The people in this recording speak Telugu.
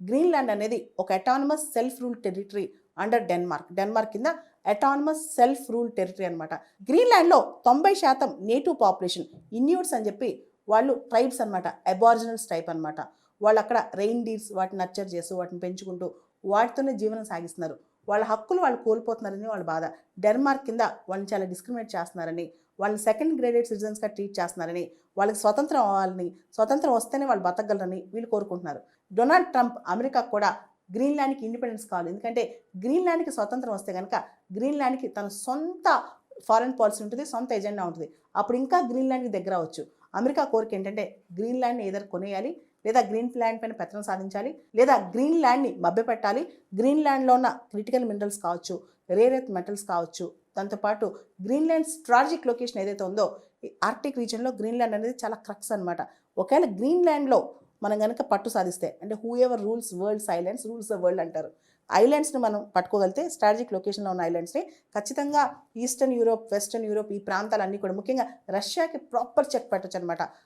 గ్రీన్లాండ్ అనేది ఒక autonomous self rule territory under Denmark కింద అటానమస్ సెల్ఫ్ రూల్ టెరిటరీ అనమాట. గ్రీన్లాండ్లో 90% నేటివ్ పాపులేషన్ ఇన్యూట్స్ అని చెప్పి వాళ్ళు ట్రైబ్స్ అనమాట, అబారిజినల్స్ టైప్ అనమాట. వాళ్ళు అక్కడ రెయిన్ డీర్స్ వాటిని నర్చర్ చేస్తూ వాటిని పెంచుకుంటూ వాటితోనే జీవనం సాగిస్తున్నారు. వాళ్ళ హక్కులు వాళ్ళు కోల్పోతున్నారని వాళ్ళ బాధ. డెన్మార్క్ కింద వాళ్ళని చాలా డిస్క్రిమినేట్ చేస్తున్నారని, వాళ్ళని సెకండ్ గ్రేడెడ్ సిటిజన్స్గా ట్రీట్ చేస్తున్నారని, వాళ్ళకి స్వతంత్రం అవ్వాలని, స్వతంత్రం వస్తేనే వాళ్ళు బతకగలరని వీళ్ళు కోరుకుంటున్నారు. డొనాల్డ్ ట్రంప్ అమెరికా కూడా గ్రీన్లాండ్కి ఇండిపెండెన్స్ కావాలి, ఎందుకంటే గ్రీన్లాండ్కి స్వతంత్రం వస్తే కనుక గ్రీన్లాండ్కి తన సొంత ఫారెన్ పాలసీ ఉంటుంది, సొంత ఎజెండా ఉంటుంది. అప్పుడు ఇంకా గ్రీన్లాండ్కి దగ్గర అవ్వచ్చు. అమెరికా కోరిక ఏంటంటే గ్రీన్లాండ్ని ఏదైనా కొనేయాలి, లేదా గ్రీన్లాండ్ పైన పెత్తనం సాధించాలి, లేదా గ్రీన్లాండ్ని మభ్యపెట్టాలి. గ్రీన్లాండ్లో ఉన్న క్రిటికల్ మినరల్స్ కావచ్చు, రేర్ ఎర్త్ మెటల్స్ కావచ్చు, దాంతోపాటు గ్రీన్లాండ్ స్ట్రాటజిక్ లొకేషన్ ఏదైతే ఉందో ఈ ఆర్క్టిక్ రీజియన్లో గ్రీన్లాండ్ అనేది చాలా క్రక్స్ అనమాట. ఒకవేళ గ్రీన్లాండ్లో మనం కనుక పట్టు సాధిస్తే, అంటే who ever rules world's islands rules the world అంటారు. ఐలాండ్స్ని మనం పట్టుకోగలిగితే, స్ట్రాటజిక్ లొకేషన్లో ఉన్న ఐలాండ్స్ని ఖచ్చితంగా ఈస్టర్న్ యూరోప్, వెస్టర్న్ యూరోప్ ఈ ప్రాంతాలన్నీ కూడా ముఖ్యంగా రష్యాకి ప్రాపర్ చెక్ పెట్టచ్చు అనమాట.